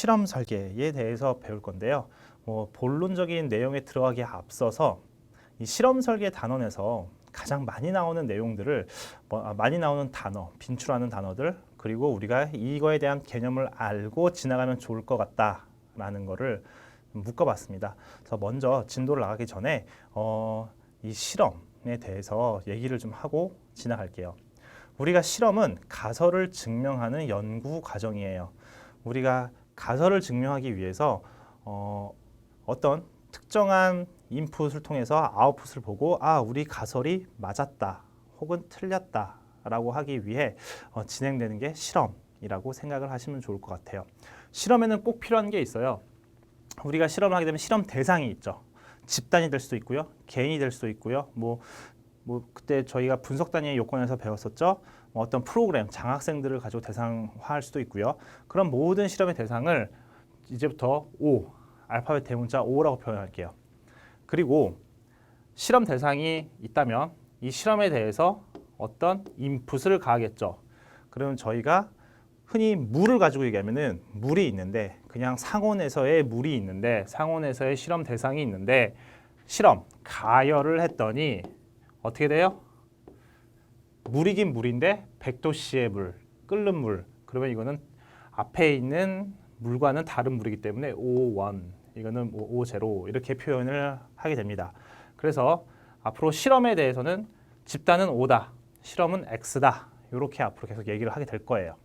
실험 설계에 대해서 배울 건데요. 본론적인 내용에 들어가기에 앞서서 이 실험 설계 단원에서 가장 많이 나오는 내용들을 많이 나오는 단어, 빈출하는 단어들, 그리고 우리가 이거에 대한 개념을 알고 지나가면 좋을 것 같다라는 거를 묶어봤습니다. 그래서 먼저 진도를 나가기 전에 이 실험에 대해서 얘기를 좀 하고 지나갈게요. 우리가 실험은 가설을 증명하는 연구 과정이에요. 우리가 가설을 증명하기 위해서 어떤 특정한 인풋을 통해서 아웃풋을 보고 우리 가설이 맞았다 혹은 틀렸다 라고 하기 위해 진행되는 게 실험이라고 생각을 하시면 좋을 것 같아요. 실험에는 꼭 필요한 게 있어요. 우리가 실험을 하게 되면 실험 대상이 있죠. 집단이 될 수도 있고요, 개인이 될 수도 있고요. 그때 저희가 분석 단위의 요건에서 배웠었죠. 어떤 프로그램, 장학생들을 가지고 대상화할 수도 있고요. 그런 모든 실험의 대상을 이제부터 O, 알파벳 대문자 O라고 표현할게요. 그리고 실험 대상이 있다면 이 실험에 대해서 어떤 인풋을 가하겠죠. 그러면 저희가 흔히 물을 가지고 얘기하면은 물이 있는데, 그냥 상온에서의 물이 있는데, 상온에서의 실험 대상이 있는데, 실험 가열을 했더니 어떻게 돼요? 물이긴 물인데 100도씨의 물, 끓는 물. 그러면 이거는 앞에 있는 물과는 다른 물이기 때문에 O1, 이거는 O0 이렇게 표현을 하게 됩니다. 그래서 앞으로 실험에 대해서는 집단은 O다, 실험은 X다, 이렇게 앞으로 계속 얘기를 하게 될 거예요.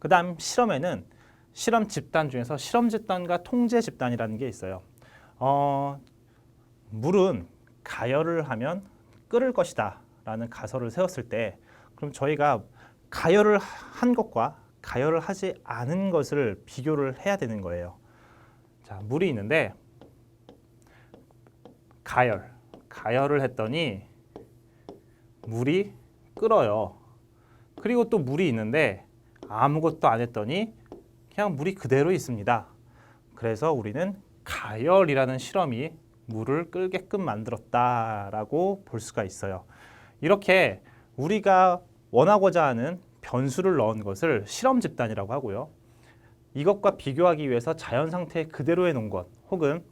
그 다음 실험에는 실험 집단 중에서 실험 집단과 통제 집단이라는 게 있어요. 물은 가열을 하면 끓을 것이다 라는 가설을 세웠을 때, 그럼 저희가 가열을 한 것과 가열을 하지 않은 것을 비교를 해야 되는 거예요. 자, 물이 있는데 가열을 했더니 물이 끓어요. 그리고 또 물이 있는데 아무것도 안 했더니 그냥 물이 그대로 있습니다. 그래서 우리는 가열이라는 실험이 물을 끓게끔 만들었다라고 볼 수가 있어요. 이렇게 우리가 원하고자 하는 변수를 넣은 것을 실험 집단이라고 하고요. 이것과 비교하기 위해서 자연 상태 그대로에 놓은 것, 혹은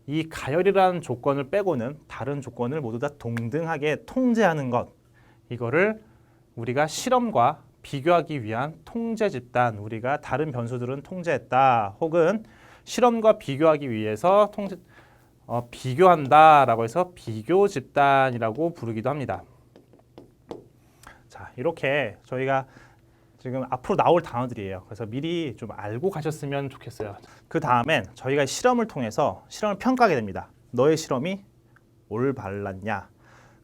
이 가열이라는 조건을 빼고는 다른 조건을 모두 다 동등하게 통제하는 것, 이거를 우리가 실험과 비교하기 위한 통제 집단, 우리가 다른 변수들은 통제했다, 혹은 실험과 비교하기 위해서 비교한다라고 해서 비교 집단이라고 부르기도 합니다. 자, 이렇게 저희가 지금 앞으로 나올 단어들이에요. 그래서 미리 좀 알고 가셨으면 좋겠어요. 그 다음엔 저희가 실험을 통해서 실험을 평가하게 됩니다. 너의 실험이 올바랐냐?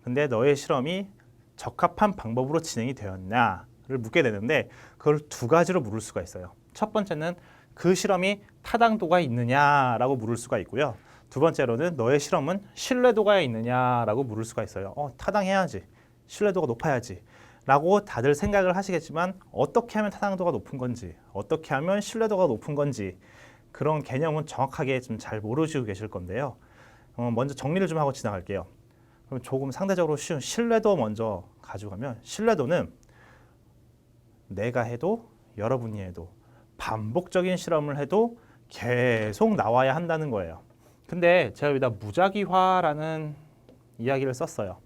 근데 너의 실험이 적합한 방법으로 진행이 되었냐를 묻게 되는데, 그걸 두 가지로 물을 수가 있어요. 첫 번째는 그 실험이 타당도가 있느냐라고 물을 수가 있고요. 두 번째로는 너의 실험은 신뢰도가 있느냐라고 물을 수가 있어요. 타당해야지, 신뢰도가 높아야지 라고 다들 생각을 하시겠지만, 어떻게 하면 타당도가 높은 건지, 어떻게 하면 신뢰도가 높은 건지, 그런 개념은 정확하게 좀 잘 모르시고 계실 건데요. 먼저 정리를 좀 하고 지나갈게요. 그럼 조금 상대적으로 쉬운 신뢰도 먼저 가져가면, 신뢰도는 내가 해도 여러분이 해도 반복적인 실험을 해도 계속 나와야 한다는 거예요. 근데 제가 여기다 무작위화라는 이야기를 썼어요.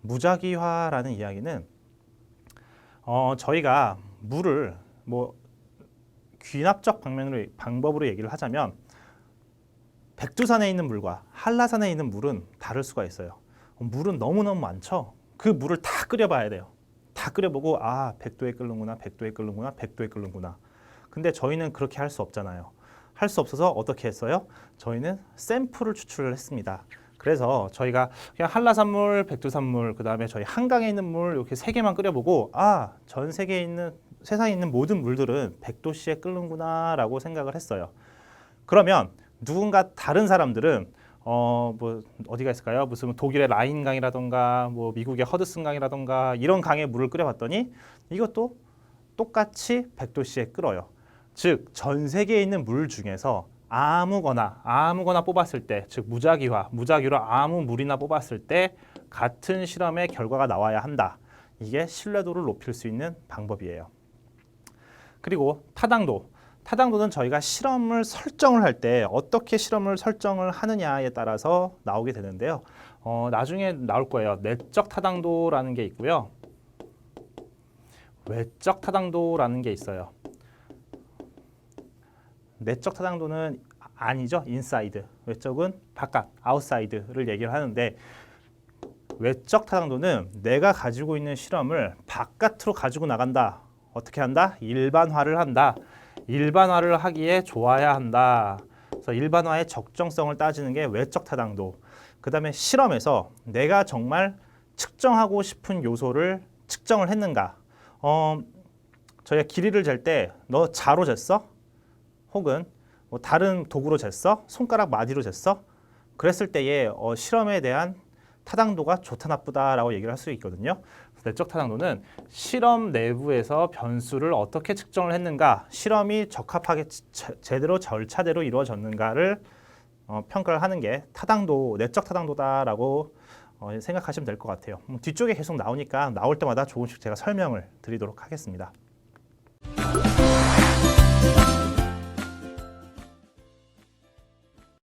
무작위화라는 이야기는 저희가 물을 귀납적 방법으로 얘기를 하자면, 백두산에 있는 물과 한라산에 있는 물은 다를 수가 있어요. 물은 너무너무 많죠. 그 물을 다 끓여봐야 돼요. 다 끓여보고 100도에 끓는구나, 100도에 끓는구나, 100도에 끓는구나. 근데 저희는 그렇게 할 수 없잖아요. 할 수 없어서 어떻게 했어요? 저희는 샘플을 추출을 했습니다. 그래서 저희가 그냥 한라산물, 백두산물, 그 다음에 저희 한강에 있는 물 이렇게 세 개만 끓여보고 전 세계에 있는, 세상에 있는 모든 물들은 100도씨에 끓는구나 라고 생각을 했어요. 그러면 누군가 다른 사람들은 어디가 있을까요? 무슨 독일의 라인강이라던가 미국의 허드슨강이라던가 이런 강에 물을 끓여봤더니 이것도 똑같이 100도씨에 끓어요. 즉 전 세계에 있는 물 중에서 아무거나 뽑았을 때, 즉 무작위로 아무 물이나 뽑았을 때 같은 실험의 결과가 나와야 한다. 이게 신뢰도를 높일 수 있는 방법이에요. 그리고 타당도. 타당도는 저희가 실험을 설정을 할 때 어떻게 실험을 설정을 하느냐에 따라서 나오게 되는데요. 나중에 나올 거예요. 내적 타당도라는 게 있고요. 외적 타당도라는 게 있어요. 내적 타당도는 아니죠. 인사이드. 외적은 바깥, 아웃사이드를 얘기를 하는데 외적 타당도는 내가 가지고 있는 실험을 바깥으로 가지고 나간다. 어떻게 한다? 일반화를 한다. 일반화를 하기에 좋아야 한다. 그래서 일반화의 적정성을 따지는 게 외적 타당도. 그 다음에 실험에서 내가 정말 측정하고 싶은 요소를 측정을 했는가. 저희가 길이를 잴 때 너 자로 쟀어? 혹은 뭐 다른 도구로 쟀어? 손가락 마디로 쟀어? 그랬을 때의 실험에 대한 타당도가 좋다 나쁘다라고 얘기를 할 수 있거든요. 내적 타당도는 실험 내부에서 변수를 어떻게 측정을 했는가, 실험이 적합하게 제대로 절차대로 이루어졌는가를 평가를 하는 게 타당도, 내적 타당도다라고 생각하시면 될 것 같아요. 뒤쪽에 계속 나오니까 나올 때마다 조금씩 제가 설명을 드리도록 하겠습니다.